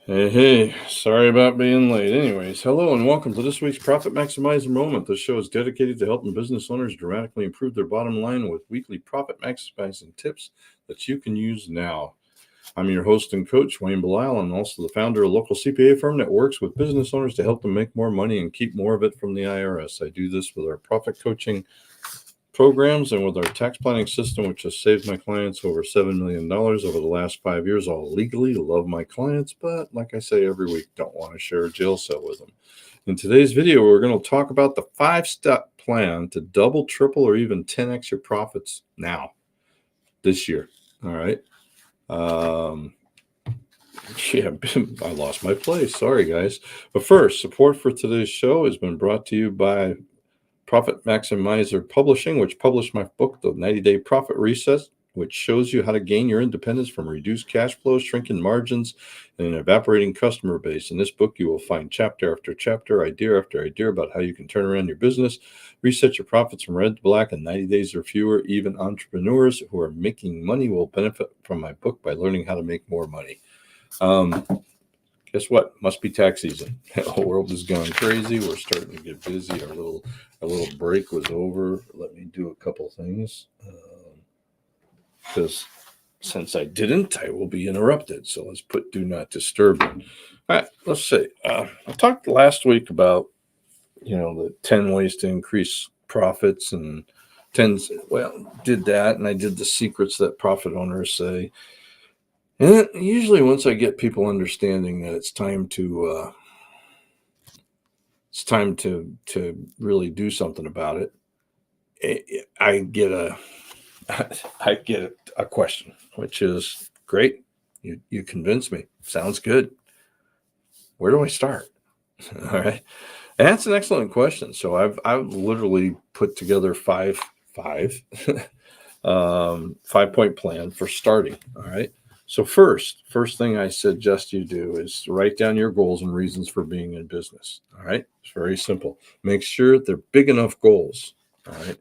Hey, sorry about being late. Anyways, hello and welcome to this week's Profit Maximizer Moment. This show is dedicated to helping business owners dramatically improve their bottom line with weekly profit maximizing tips that you can use now. I'm your host and coach, Wayne Belisle. I'm also the founder of a local CPA firm that works with business owners to help them make more money and keep more of it from the IRS. I do this with our profit coaching programs and with our tax planning system, which has saved my clients over $7 million over the last 5 years, all legally. Love my clients, but like I say every week, don't want to share a jail cell with them. In today's video, we're going to talk about the 5-step plan to double, triple, or even 10x your profits now, this year. All right. Yeah, I lost my place. Sorry, guys. But first, support for today's show has been brought to you by Profit Maximizer Publishing, which published my book, The 90-Day Profit Reset, which shows you how to gain your independence from reduced cash flows, shrinking margins, and an evaporating customer base. In this book, you will find chapter after chapter, idea after idea about how you can turn around your business, reset your profits from red to black in 90 days or fewer. Even entrepreneurs who are making money will benefit from my book by learning how to make more money. Guess what? Must be tax season. The whole world has gone crazy. We're starting to get busy. Our little break was over. Let me do a couple things because since I didn't, I will be interrupted. So let's put do not disturb. All right, let's see. I talked last week about the 10 ways to increase profits and 10. Well, did that, and I did the secrets that profit owners say. And usually once I get people understanding that it's time to really do something about it, I get a question, which is, great, you convinced me. Sounds good. Where do I start? All right. And that's an excellent question. So I've literally put together five 5-point plan for starting. All right. So first thing I suggest you do is write down your goals and reasons for being in business. All right. It's very simple. Make sure they're big enough goals. All right.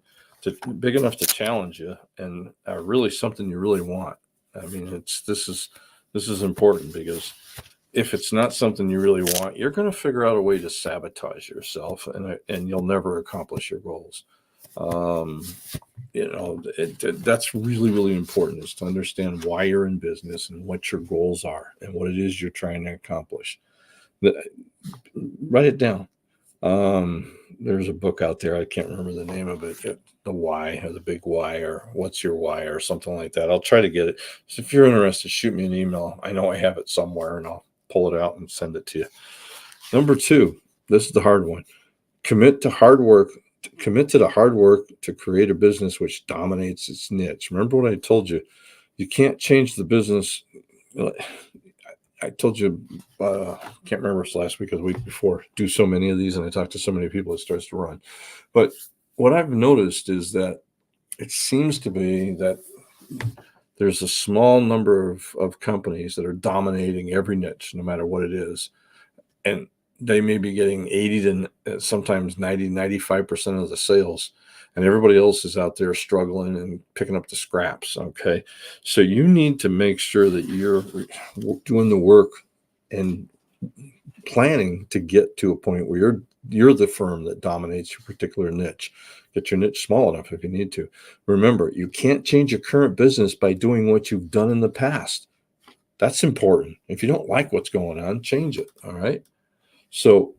Big enough to challenge you and are really something you really want. I mean, this is important, because if it's not something you really want, you're going to figure out a way to sabotage yourself, and you'll never accomplish your goals. That's really, really important, is to understand why you're in business and what your goals are and what it is you're trying to accomplish. Write it down. There's a book out there, I can't remember the name of it, The Why, or The Big Why, or What's Your Why, or something like that. I'll try to get it. So if you're interested, shoot me an email. I know I have it somewhere, and I'll pull it out and send it to you. Number 2, this is the hard one. Commit to the hard work to create a business which dominates its niche. Remember what I told you? You can't change the business. I told you, can't remember if it's last week or the week before, do so many of these, and I talked to so many people, it starts to run. But what I've noticed is that it seems to be that there's a small number of companies that are dominating every niche, no matter what it is. And they may be getting 80 to sometimes 90, 95% of the sales, and everybody else is out there struggling and picking up the scraps. Okay. So you need to make sure that you're doing the work and planning to get to a point where you're the firm that dominates your particular niche. Get your niche small enough if you need to. Remember, you can't change your current business by doing what you've done in the past. That's important. If you don't like what's going on, change it. All right. So,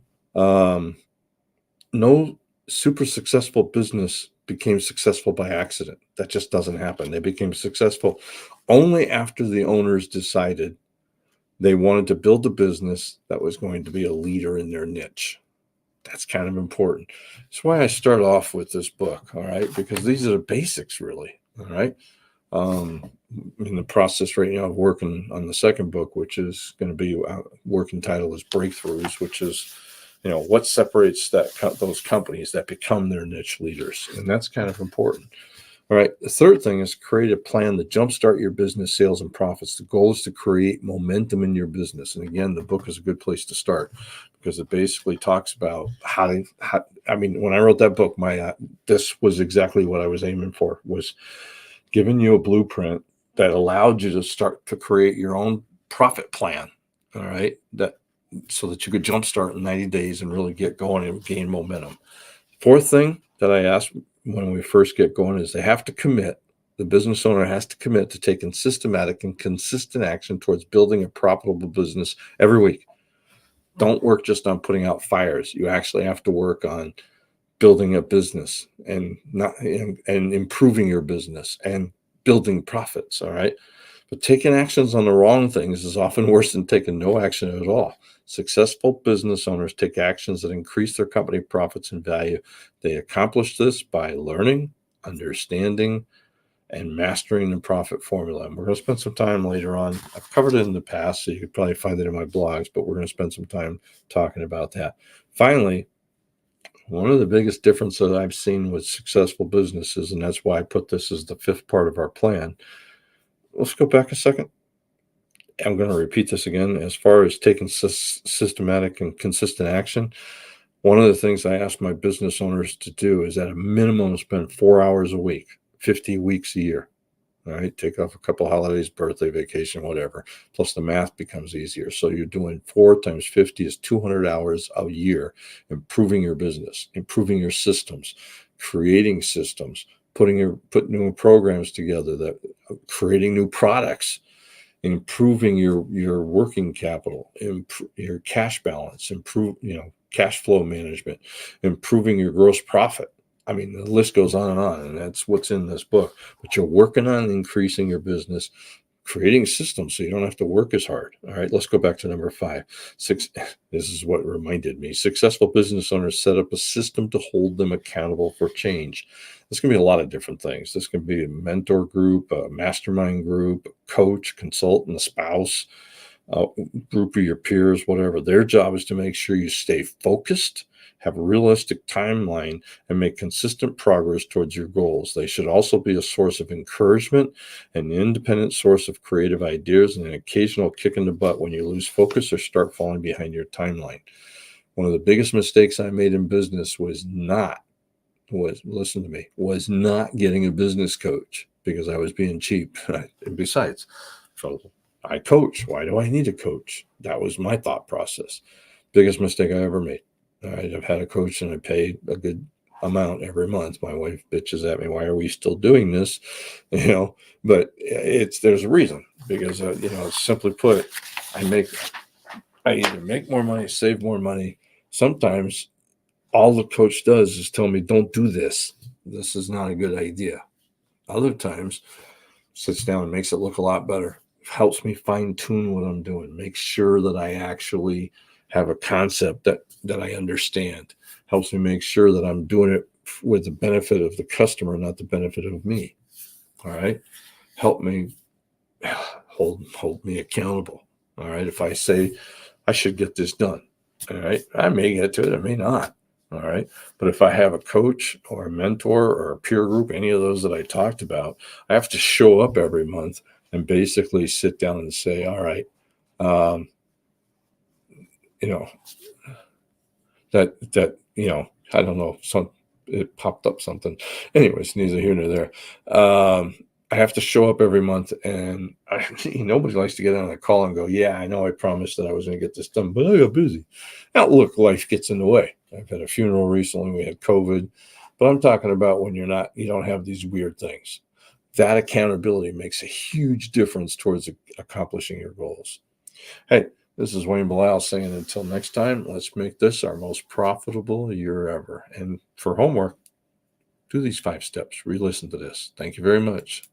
no super successful business became successful by accident. That just doesn't happen. They became successful only after the owners decided they wanted to build a business that was going to be a leader in their niche. That's kind of important. That's why I start off with this book. All right. Because these are the basics, really. All right. In the process right now of working on the second book, which is going to be working title is Breakthroughs, which is, what separates those companies that become their niche leaders. And that's kind of important. All right. The third thing is create a plan to jumpstart your business sales and profits. The goal is to create momentum in your business. And again, the book is a good place to start, because it basically talks about when I wrote that book, this was exactly what I was aiming for, was giving you a blueprint that allowed you to start to create your own profit plan. All right. So that you could jumpstart in 90 days and really get going and gain momentum. Fourth thing that I ask when we first get going is the business owner has to commit to taking systematic and consistent action towards building a profitable business every week. Don't work just on putting out fires. You actually have to work on building a business and improving your business and building profits. All right. But taking actions on the wrong things is often worse than taking no action at all. Successful business owners take actions that increase their company profits and value. They accomplish this by learning, understanding, and mastering the profit formula. And we're going to spend some time later on. I've covered it in the past, so you could probably find it in my blogs, but we're going to spend some time talking about that. Finally, one of the biggest differences I've seen with successful businesses, and that's why I put this as the fifth part of our plan. Let's go back a second. I'm going to repeat this again. As far as taking systematic and consistent action, one of the things I ask my business owners to do is at a minimum spend 4 hours a week, 50 weeks a year. All right, take off a couple of holidays, birthday, vacation, whatever. Plus the math becomes easier. So you're doing 4 times 50 is 200 hours a year, improving your business, improving your systems, creating systems, putting new programs together, creating new products, improving your working capital, your cash balance, cash flow management, improving your gross profit. I mean, the list goes on, and that's what's in this book. But you're working on increasing your business, creating systems so you don't have to work as hard. All right, let's go back to number 5. This is what reminded me. Successful business owners set up a system to hold them accountable for change. This can be a lot of different things. This can be a mentor group, a mastermind group, a coach, consultant, a spouse, a group of your peers, whatever. Their job is to make sure you stay focused, have a realistic timeline, and make consistent progress towards your goals. They should also be a source of encouragement, an independent source of creative ideas, and an occasional kick in the butt when you lose focus or start falling behind your timeline. One of the biggest mistakes I made in business was not getting a business coach because I was being cheap. And besides, so I coach. Why do I need a coach? That was my thought process. Biggest mistake I ever made. All right, I've had a coach and I pay a good amount every month. My wife bitches at me, why are we still doing this? But there's a reason, because simply put, I either make more money, save more money. Sometimes all the coach does is tell me, don't do this. This is not a good idea. Other times sits down and makes it look a lot better. Helps me fine tune what I'm doing. Make sure that I actually have a concept that I understand. Helps me make sure that I'm doing it with the benefit of the customer, not the benefit of me. All right. Help me hold me accountable. All right. If I say I should get this done, all right, I may get to it, I may not. All right. But if I have a coach or a mentor or a peer group, any of those that I talked about, I have to show up every month and basically sit down and say, all right, I don't know, it popped up something. Anyways, neither here nor there. I have to show up every month, and nobody likes to get on a call and go, yeah, I know I promised that I was going to get this done, but I got busy. Now, look, life gets in the way. I've had a funeral recently. We had COVID, but I'm talking about when you don't have these weird things. That accountability makes a huge difference towards accomplishing your goals. Hey, this is Wayne Bilal saying until next time, let's make this our most profitable year ever. And for homework, do these 5 steps. Re-listen to this. Thank you very much.